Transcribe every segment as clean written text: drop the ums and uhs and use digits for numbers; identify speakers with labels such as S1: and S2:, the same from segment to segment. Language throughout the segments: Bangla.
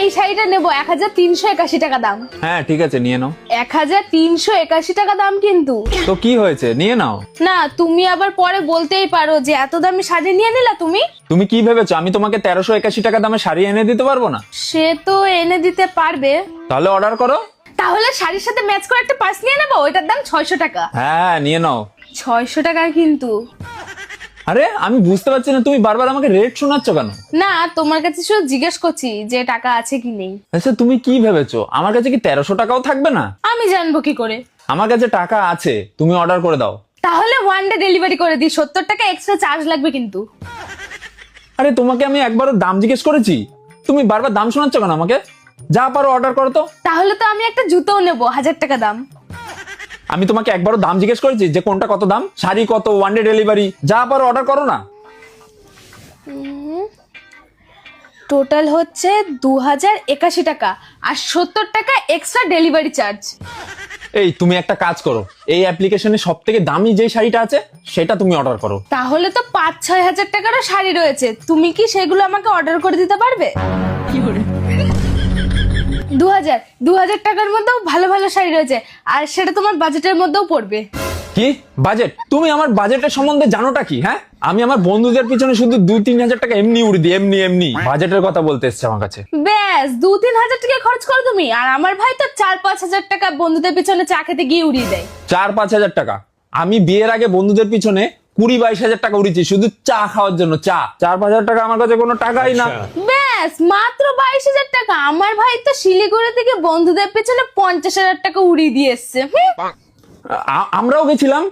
S1: এই শাড়িটা নেবো 1381 টাকা দাম।
S2: হ্যাঁ ঠিক আছে, নিয়ে নাও।
S1: 1381 টাকা দাম কিন্তু।
S2: তো কি হয়েছে, নিয়ে নাও।
S1: না, তুমি আবার পরে বলতেই পারো যে এত দামি শাড়ি নিয়ে নিলা তুমি।
S2: তুমি কি ভেবেছো আমি তোমাকে 1381 টাকা দামে শাড়ি এনে দিতে পারবো না?
S1: সে তো এনে দিতে পারবে।
S2: তাহলে অর্ডার করো।
S1: তাহলে শাড়ির সাথে ম্যাচ করে একটা পার্স নিয়ে নেবো, ওইটার দাম 600 টাকা।
S2: হ্যাঁ নিয়ে নাও।
S1: 600 টাকা কিন্তু।
S2: আরে আমি বুঝতে পারছি না, তুমি বারবার আমাকে রেট শোনাচ্ছ কেন?
S1: না, তোমার কাছে শুধু জিজ্ঞেস করছি যে টাকা আছে কি নেই।
S2: আচ্ছা তুমি কি ভেবেছো আমার কাছে কি 1300 টাকাও থাকবে না?
S1: আমি জানবো কি করে?
S2: আমার কাছে টাকা আছে, তুমি অর্ডার করে দাও।
S1: তাহলে ওয়ান ডে ডেলিভারি করে দিই, 70 টাকা এক্সট্রা চার্জ লাগবে কিন্তু।
S2: আরে তোমাকে আমি একবারও দাম জিজ্ঞেস করেছি, তুমি বারবার দাম শোনাচ্ছ কেন আমাকে? যা পারো অর্ডার করো তো।
S1: তাহলে তো আমি একটা জুতোও নেবো 1000 টাকা দাম।
S2: আমি তোমাকে একবারও দাম জিজ্ঞেস করেছি যে কোনটা কত দাম? শাড়ি কত, ওয়ান ডে ডেলিভারি, যা পারো অর্ডার করো না।
S1: টোটাল হচ্ছে 2081 টাকা আর 70 টাকা এক্সট্রা ডেলিভারি চার্জ।
S2: এই তুমি একটা কাজ করো, এই অ্যাপ্লিকেশনে সব থেকে দামি যে শাড়িটা আছে সেটা তুমি অর্ডার করো।
S1: তাহলে তো 5-6 হাজার টাকারও শাড়ি রয়েছে, তুমি কি সেগুলো আমাকে অর্ডার করে দিতে পারবে? 2000 টাকার মধ্যেও ভালো ভালো শাড়ি রয়েছে, আর সেটা তোমার বাজেটের মধ্যেও পড়বে।
S2: কি বাজেট? তুমি আমার বাজেটের সম্বন্ধে জানোটা কি? হ্যাঁ, আমি আমার বন্ধুদের পিছনে শুধু 2-3 হাজার টাকা এমনি উড়ি দিই, এমনি এমনি। বাজেটের কথা বলতে এসছে আমার কাছে।
S1: ব্যাস 2-3 হাজার টাকা খরচ করো তুমি, আর আমার ভাই তো 4-5 হাজার টাকা বন্ধুদের পিছনে চা খেতে গিয়ে উড়িয়ে দেয়।
S2: 4-5 হাজার টাকা? আমি বিয়ের আগে বন্ধুদের পিছনে 20-22 হাজার টাকা উড়িয়েছি শুধু চা খাওয়ার জন্য। চা 4-5 হাজার টাকা আমার কাছে কোনো টাকাই না।
S1: ব্যাস মাত্র 22 হাজার টাকা। আমার ভাই তো শিলিগুড়ি থেকে বন্ধুদের পেছনে 50 হাজার টাকা উড়িয়ে দিয়ে এসছে।
S2: আমরাও গেছিলাম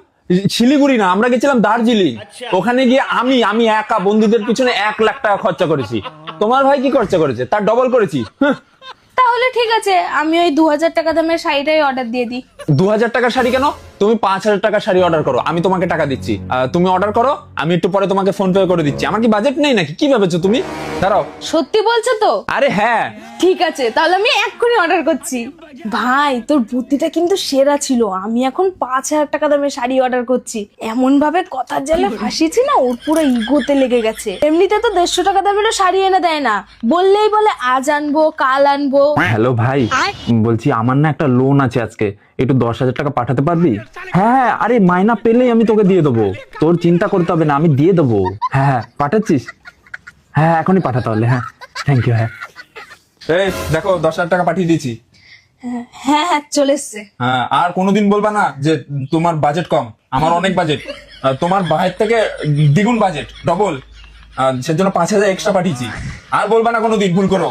S2: শিলিগুড়ি না, আমরা গেছিলাম দার্জিলিং। ওখানে গিয়ে আমি একা বন্ধুদের পিছনে 1 লাখ টাকা খরচা করেছি। তোমার ভাই কি খরচা করেছে? তার ডবল করেছি।
S1: তাহলে ঠিক আছে, আমি ওই 2000 টাকা দামের শাড়িটাই অর্ডার দিয়ে দিই।
S2: 2000 টাকার শাড়ি কেন? তুমি 5000 টাকার শাড়ি অর্ডার করো, আমি তোমাকে টাকা দিচ্ছি। তুমি অর্ডার করো, আমি একটু পরে তোমাকে ফোন পে করে দিচ্ছি। আমার কি বাজেট নেই নাকি? কি ভেবেছো তুমি? দাঁড়াও।
S1: সত্যি বলছো তো?
S2: আরে হ্যাঁ।
S1: ঠিক আছে, তাহলে আমি এক্ষুনি অর্ডার করছি। ভাই তোর বুদ্ধিটা কিন্তু সেরা ছিল। আমি এখন 5000 টাকা দামের শাড়ি অর্ডার করছি, এমন ভাবে কথার জালে ফাঁসিয়েছি না, ওর পুরো ইগোতে লেগে গেছে। এমনিতে তো 150 টাকা দামেরও শাড়ি এনে দেয় না, বললেই বলে আজ আনবো কাল আনবো।
S2: হ্যালো ভাই, বলছি আমার না একটা লোন আছে আজকে, একটু 10,000 টাকা পাঠাতে পারবি? হ্যাঁ, আরে মাইনা পেলেই আমি তোকে দিয়ে দেবো, তোর চিন্তা করতে হবে না, আমি দিয়ে দেবো। হ্যাঁ পাঠাচ্ছিস? হ্যাঁ এখনই পাঠা তাহলে। হ্যাঁ থ্যাংক ইউ। হ্যাঁ এই দেখো 10,000 টাকা পাঠিয়ে দিয়েছি।
S1: হ্যাঁ হ্যাঁ চলে এসছে।
S2: হ্যাঁ, আর কোনোদিন বলবা না যে তোমার বাজেট কম। আমার অনেক বাজেট, তোমার ভাইয়ের থেকে দ্বিগুণ বাজেট, ডবল। সেজন্য 5,000 এক্সট্রা পাঠিয়েছি। আর বলবা না কোনোদিন ভুল করো।